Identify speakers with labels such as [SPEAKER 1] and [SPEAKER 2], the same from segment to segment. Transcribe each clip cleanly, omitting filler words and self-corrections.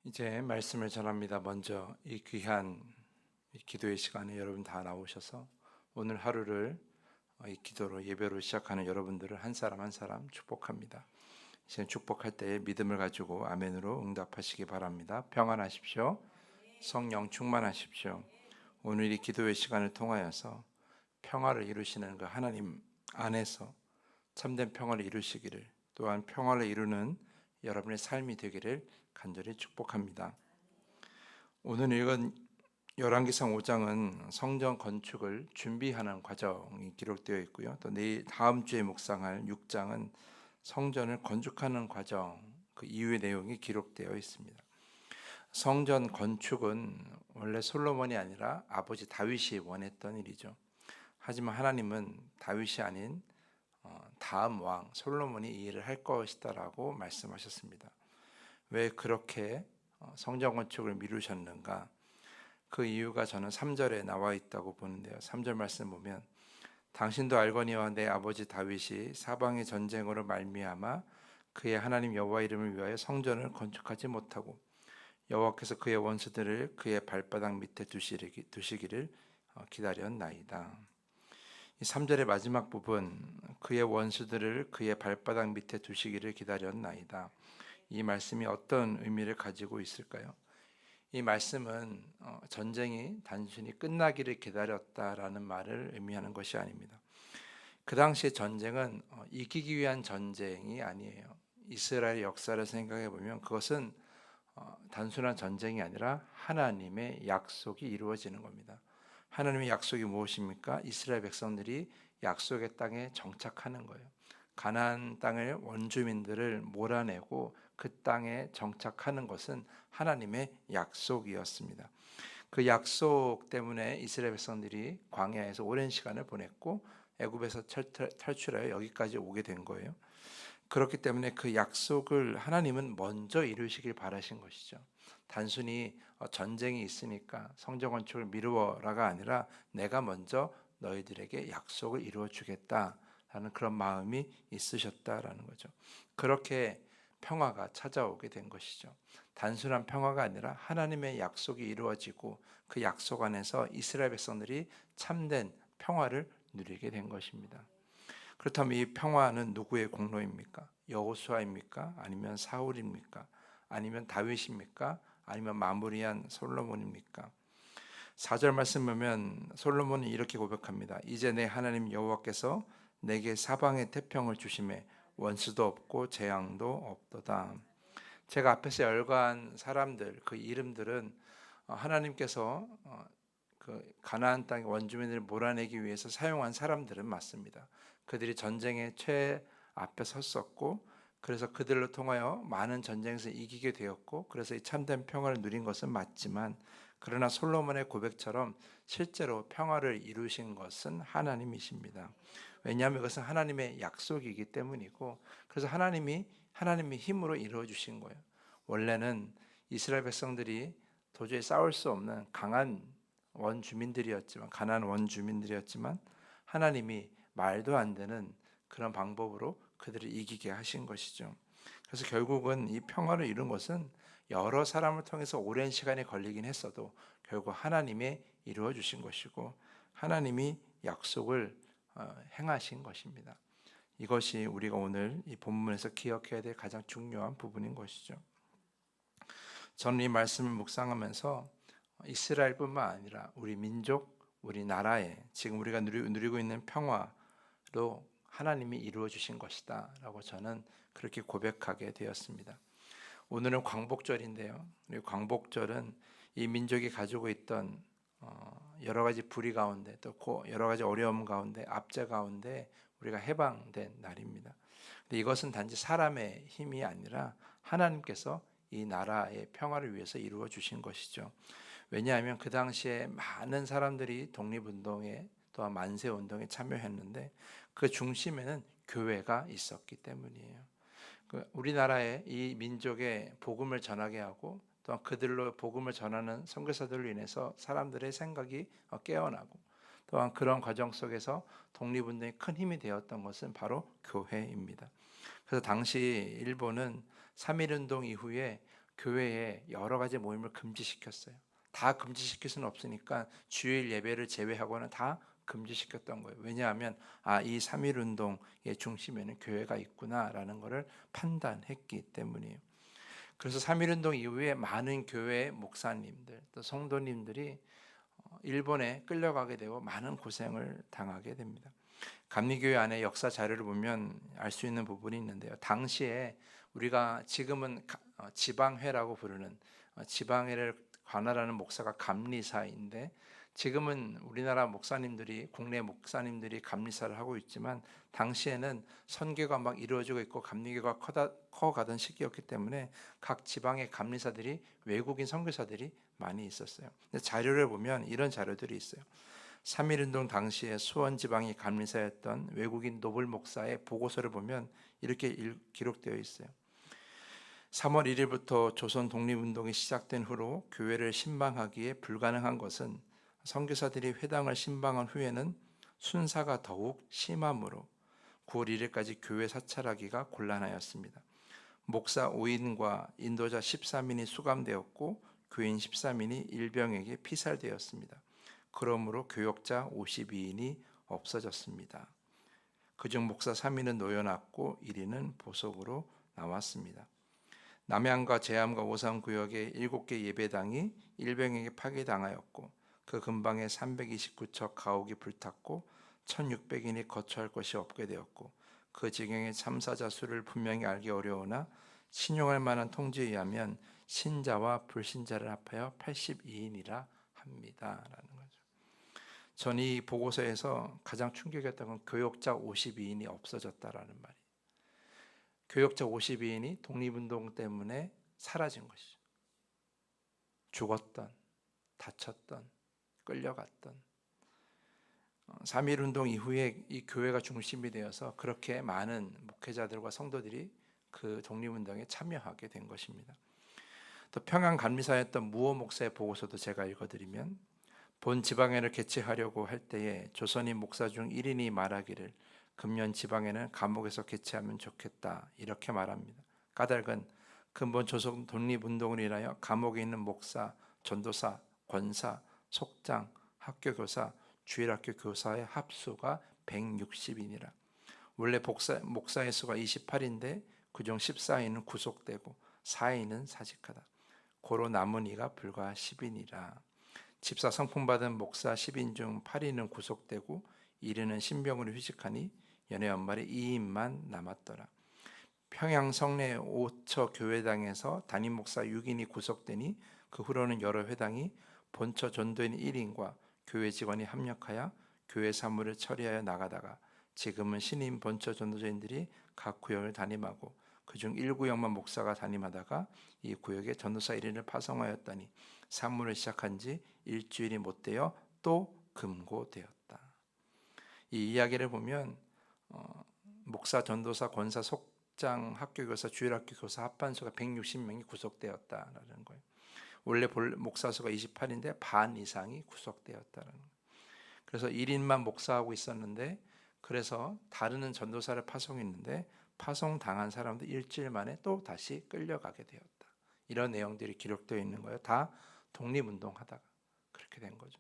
[SPEAKER 1] 이제 말씀을 전합니다. 먼저 이 귀한 이 기도의 시간에 여러분 다 나오셔서 오늘 하루를 이 기도로 예배로 시작하는 여러분들을 한 사람 한 사람 축복합니다. 이제 축복할 때에 믿음을 가지고 아멘으로 응답하시기 바랍니다. 평안하십시오. 성령 충만하십시오. 오늘 이 기도의 시간을 통하여서 평화를 이루시는 그 하나님 안에서 참된 평화를 이루시기를, 또한 평화를 이루는 여러분의 삶이 되기를 간절히 축복합니다. 오늘 읽은 열왕기상 5장은 성전 건축을 준비하는 과정이 기록되어 있고요. 또 내일 다음 주에 묵상할 6장은 성전을 건축하는 과정, 그 이후의 내용이 기록되어 있습니다. 성전 건축은 원래 솔로몬이 아니라 아버지 다윗이 원했던 일이죠. 하지만 하나님은 다윗이 아닌 다음 왕 솔로몬이 이 일을 할 것이다라고 말씀하셨습니다. 왜 그렇게 성전 건축을 미루셨는가? 그 이유가 저는 3절에 나와 있다고 보는데요. 3절 말씀 보면 당신도 알거니와 내 아버지 다윗이 사방의 전쟁으로 말미암아 그의 하나님 여호와 이름을 위하여 성전을 건축하지 못하고 여호와께서 그의 원수들을 그의 발바닥 밑에 두시기를 기다렸나이다. 이 3절의 마지막 부분, 그의 원수들을 그의 발바닥 밑에 두시기를 기다렸나이다. 이 말씀이 어떤 의미를 가지고 있을까요? 이 말씀은 전쟁이 단순히 끝나기를 기다렸다라는 말을 의미하는 것이 아닙니다. 그 당시의 전쟁은 이기기 위한 전쟁이 아니에요. 이스라엘 역사를 생각해 보면 그것은 단순한 전쟁이 아니라 하나님의 약속이 이루어지는 겁니다. 하나님의 약속이 무엇입니까? 이스라엘 백성들이 약속의 땅에 정착하는 거예요. 가나안 땅을 원주민들을 몰아내고 그 땅에 정착하는 것은 하나님의 약속이었습니다. 그 약속 때문에 이스라엘 백성들이 광야에서 오랜 시간을 보냈고 애굽에서 탈출하여 여기까지 오게 된 거예요. 그렇기 때문에 그 약속을 하나님은 먼저 이루시길 바라신 것이죠. 단순히 전쟁이 있으니까 성전 건축을 미루어라가 아니라 내가 먼저 너희들에게 약속을 이루어 주겠다라는 그런 마음이 있으셨다라는 거죠. 그렇게 평화가 찾아오게 된 것이죠. 단순한 평화가 아니라 하나님의 약속이 이루어지고 그 약속 안에서 이스라엘 백성들이 참된 평화를 누리게 된 것입니다. 그렇다면 이 평화는 누구의 공로입니까? 여호수아입니까? 아니면 사울입니까? 아니면 다윗입니까? 아니면 마무리한 솔로몬입니까? 4절 말씀 보면 솔로몬은 이렇게 고백합니다. 이제 내 하나님 여호와께서 내게 사방의 태평을 주심에 원수도 없고 재앙도 없도다. 제가 앞에서 열거한 사람들, 그 이름들은 하나님께서 그 가나안 땅의 원주민들을 몰아내기 위해서 사용한 사람들은 맞습니다. 그들이 전쟁의 최 앞에 섰었고, 그래서 그들로 통하여 많은 전쟁에서 이기게 되었고, 그래서 이 참된 평화를 누린 것은 맞지만, 그러나 솔로몬의 고백처럼 실제로 평화를 이루신 것은 하나님이십니다. 왜냐하면 이것은 하나님의 약속이기 때문이고, 그래서 하나님의 힘으로 이루어 주신 거예요. 원래는 이스라엘 백성들이 도저히 싸울 수 없는 강한 원주민들이었지만, 가나안 원주민들이었지만 하나님이 말도 안 되는 그런 방법으로 그들을 이기게 하신 것이죠. 그래서 결국은 이 평화를 이룬 것은 여러 사람을 통해서 오랜 시간이 걸리긴 했어도 결국 하나님이 이루어 주신 것이고 하나님이 약속을 행하신 것입니다. 이것이 우리가 오늘 이 본문에서 기억해야 될 가장 중요한 부분인 것이죠. 저는 이 말씀을 묵상하면서 이스라엘뿐만 아니라 우리 민족, 우리 나라에 지금 우리가 누리고 있는 평화로 하나님이 이루어 주신 것이다 라고 저는 그렇게 고백하게 되었습니다. 오늘은 광복절인데요. 광복절은 이 민족이 가지고 있던 여러 가지 불의 가운데 또 여러 가지 어려움 가운데 압제 가운데 우리가 해방된 날입니다. 근데 이것은 단지 사람의 힘이 아니라 하나님께서 이 나라의 평화를 위해서 이루어 주신 것이죠. 왜냐하면 그 당시에 많은 사람들이 독립운동에 또한 만세운동에 참여했는데 그 중심에는 교회가 있었기 때문이에요. 우리나라의 이 민족의 복음을 전하게 하고 또한 그들로 복음을 전하는 선교사들로 인해서 사람들의 생각이 깨어나고 또한 그런 과정 속에서 독립운동에 큰 힘이 되었던 것은 바로 교회입니다. 그래서 당시 일본은 3.1운동 이후에 교회에 여러 가지 모임을 금지시켰어요. 다 금지시킬 수는 없으니까 주일 예배를 제외하고는 다 금지시켰던 거예요. 왜냐하면 이 3.1 운동의 중심에는 교회가 있구나라는 것을 판단했기 때문이에요. 그래서 3.1 운동 이후에 많은 교회 목사님들 또 성도님들이 일본에 끌려가게 되고 많은 고생을 당하게 됩니다. 감리교회 안에 역사 자료를 보면 알 수 있는 부분이 있는데요. 당시에 우리가 지금은 지방회라고 부르는 지방회를 관할하는 목사가 감리사인데, 지금은 우리나라 목사님들이 국내 목사님들이 감리사를 하고 있지만 당시에는 선교가 막 이루어지고 있고 감리교가 커가던 시기였기 때문에 각 지방의 감리사들이 외국인 선교사들이 많이 있었어요. 근데 자료를 보면 이런 자료들이 있어요. 3.1 운동 당시에 수원 지방이 감리사였던 외국인 노블 목사의 보고서를 보면 이렇게 기록되어 있어요. 3월 1일부터 조선 독립운동이 시작된 후로 교회를 신방하기에 불가능한 것은 선교사들이 회당을 신방한 후에는 순사가 더욱 심함으로 9월 1일까지 교회 사찰하기가 곤란하였습니다. 목사 5인과 인도자 13인이 수감되었고 교인 13인이 일병에게 피살되었습니다. 그러므로 교역자 52인이 없어졌습니다. 그중 목사 3인은 노여났고 1인은 보석으로 나왔습니다. 남양과 제암과 오산구역의 7개 예배당이 일병에게 파괴당하였고 그 근방에 329척 가옥이 불탔고 1600인이 거처할 곳이 없게 되었고 그 지경의 참사자 수를 분명히 알기 어려우나 신용할 만한 통지에 의하면 신자와 불신자를 합하여 82인이라 합니다. 라는 거죠. 전 이 보고서에서 가장 충격이었던 건 교역자 52인이 없어졌다라는 말이에요. 교역자 52인이 독립운동 때문에 사라진 것이죠. 죽었던, 다쳤던, 끌려갔던. 3.1 운동 이후에 이 교회가 중심이 되어서 그렇게 많은 목회자들과 성도들이 그 독립운동에 참여하게 된 것입니다. 또 평양 감리사였던 무호 목사의 보고서도 제가 읽어드리면, 본 지방회를 개최하려고 할 때에 조선인 목사 중 1인이 말하기를 금년 지방회는 감옥에서 개최하면 좋겠다 이렇게 말합니다. 까닭은 근본 조선 독립운동을 인하여 감옥에 있는 목사, 전도사, 권사, 속장, 학교교사, 주일학교 교사의 합수가 160인이라. 원래 목사의 수가 28인데 그중 14인은 구속되고 4인은 사직하다. 고로 남은 이가 불과 10인이라. 집사 성품 받은 목사 10인 중 8인은 구속되고 1인은 신병으로 휴직하니 연회 연말에 2인만 남았더라. 평양 성내 5처 교회당에서 담임 목사 6인이 구속되니 그 후로는 여러 회당이 본처 전도인 1인과 교회 직원이 합력하여 교회 사무를 처리하여 나가다가 지금은 신임 본처 전도자인들이 각 구역을 담임하고 그중 1구역만 목사가 담임하다가 이 구역에 전도사 1인을 파송하였더니 사무를 시작한 지 일주일이 못되어 또 금고되었다. 이 이야기를 보면 목사, 전도사, 권사, 속장, 학교교사, 주일학교 교사 합반수가 160명이 구속되었다라는 거예요. 원래 목사 수가 28인데 반 이상이 구속되었다는 거예요. 그래서 1인만 목사하고 있었는데, 그래서 다른 전도사를 파송했는데 파송당한 사람도 일주일 만에 또 다시 끌려가게 되었다. 이런 내용들이 기록되어 있는 거예요. 다 독립운동하다가 그렇게 된 거죠.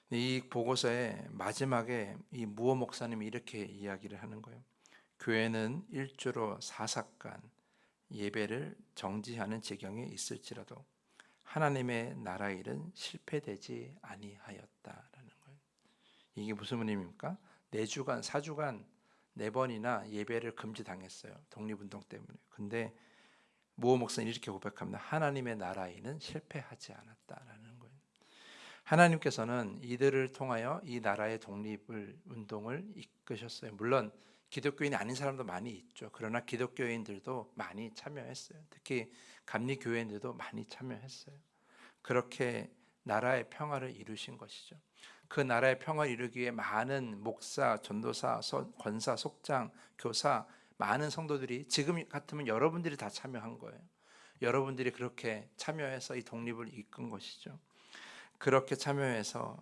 [SPEAKER 1] 이 보고서의 마지막에 이 무호 목사님이 이렇게 이야기를 하는 거예요. 교회는 일주로 사사간 예배를 정지하는 지경에 있을지라도 하나님의 나라 일은 실패되지 아니하였다라는 거예요. 이게 무슨 의미입니까? 4주간, 4주간 4번이나 예배를 금지당했어요. 독립운동 때문에. 근데 무호 목사는 이렇게 고백합니다. 하나님의 나라 일은 실패하지 않았다라는 거예요. 하나님께서는 이들을 통하여 이 나라의 독립을 운동을 이끄셨어요. 물론 기독교인이 아닌 사람도 많이 있죠. 그러나 기독교인들도 많이 참여했어요. 특히 감리교회인들도 많이 참여했어요. 그렇게 나라의 평화를 이루신 것이죠. 그 나라의 평화를 이루기 위해 많은 목사, 전도사, 권사, 속장, 교사, 많은 성도들이, 지금 같으면 여러분들이 다 참여한 거예요. 여러분들이 그렇게 참여해서 이 독립을 이끈 것이죠. 그렇게 참여해서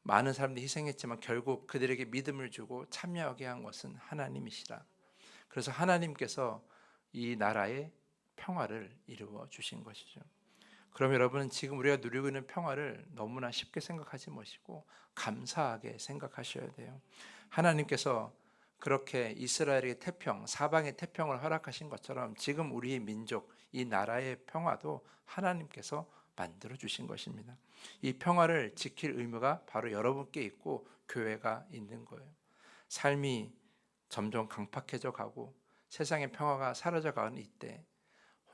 [SPEAKER 1] 많은 사람들이 희생했지만 결국 그들에게 믿음을 주고 참여하게 한 것은 하나님이시라. 그래서 하나님께서 이 나라에 평화를 이루어 주신 것이죠. 그럼 여러분은 지금 우리가 누리고 있는 평화를 너무나 쉽게 생각하지 마시고 감사하게 생각하셔야 돼요. 하나님께서 그렇게 이스라엘의 태평, 사방의 태평을 허락하신 것처럼 지금 우리의 민족, 이 나라의 평화도 하나님께서 만들어 주신 것입니다. 이 평화를 지킬 의무가 바로 여러분께 있고 교회가 있는 거예요. 삶이 점점 강팍해져 가고 세상의 평화가 사라져 가는 이때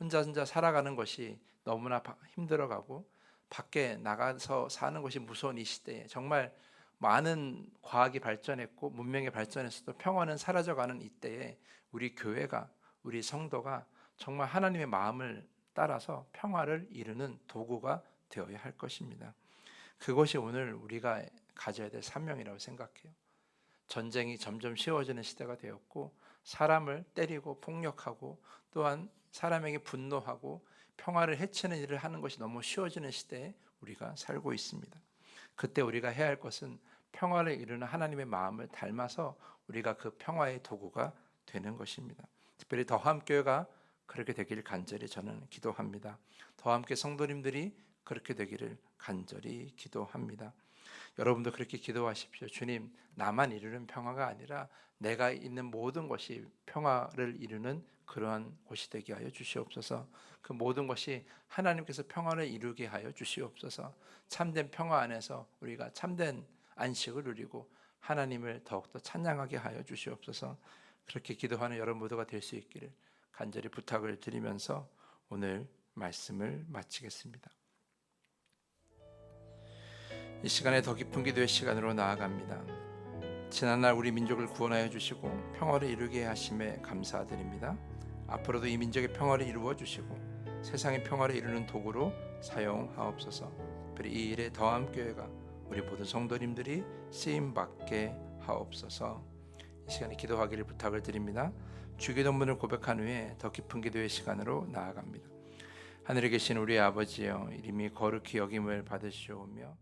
[SPEAKER 1] 혼자 살아가는 것이 너무나 힘들어 가고 밖에 나가서 사는 것이 무서운 이 시대에 정말 많은 과학이 발전했고 문명이 발전했어도 평화는 사라져가는 이때에 우리 교회가, 우리 성도가 정말 하나님의 마음을 따라서 평화를 이루는 도구가 되어야 할 것입니다. 그것이 오늘 우리가 가져야 될 사명이라고 생각해요. 전쟁이 점점 쉬워지는 시대가 되었고 사람을 때리고 폭력하고 또한 사람에게 분노하고 평화를 해치는 일을 하는 것이 너무 쉬워지는 시대에 우리가 살고 있습니다. 그때 우리가 해야 할 것은 평화를 이루는 하나님의 마음을 닮아서 우리가 그 평화의 도구가 되는 것입니다. 특별히 더함교회가 그렇게 되기를 간절히 저는 기도합니다. 더함교회 성도님들이 그렇게 되기를 간절히 기도합니다. 여러분도 그렇게 기도하십시오. 주님, 나만 이루는 평화가 아니라 내가 있는 모든 것이 평화를 이루는 그러한 곳이 되게 하여 주시옵소서. 그 모든 것이 하나님께서 평화를 이루게 하여 주시옵소서. 참된 평화 안에서 우리가 참된 안식을 누리고 하나님을 더욱더 찬양하게 하여 주시옵소서. 그렇게 기도하는 여러분 모두가 될 수 있기를 간절히 부탁을 드리면서 오늘 말씀을 마치겠습니다. 이 시간에 더 깊은 기도의 시간으로 나아갑니다. 지난날 우리 민족을 구원하여 주시고 평화를 이루게 하심에 감사드립니다. 앞으로도 이 민족의 평화를 이루어 주시고 세상의 평화를 이루는 도구로 사용하옵소서. 특별히 이 일에 더함교회가 우리 모든 성도님들이 쓰임받게 하옵소서. 이 시간에 기도하기를 부탁을 드립니다. 주기도문을 고백한 후에 더 깊은 기도의 시간으로 나아갑니다. 하늘에 계신 우리 아버지여, 이름이 거룩히 여김을 받으시오며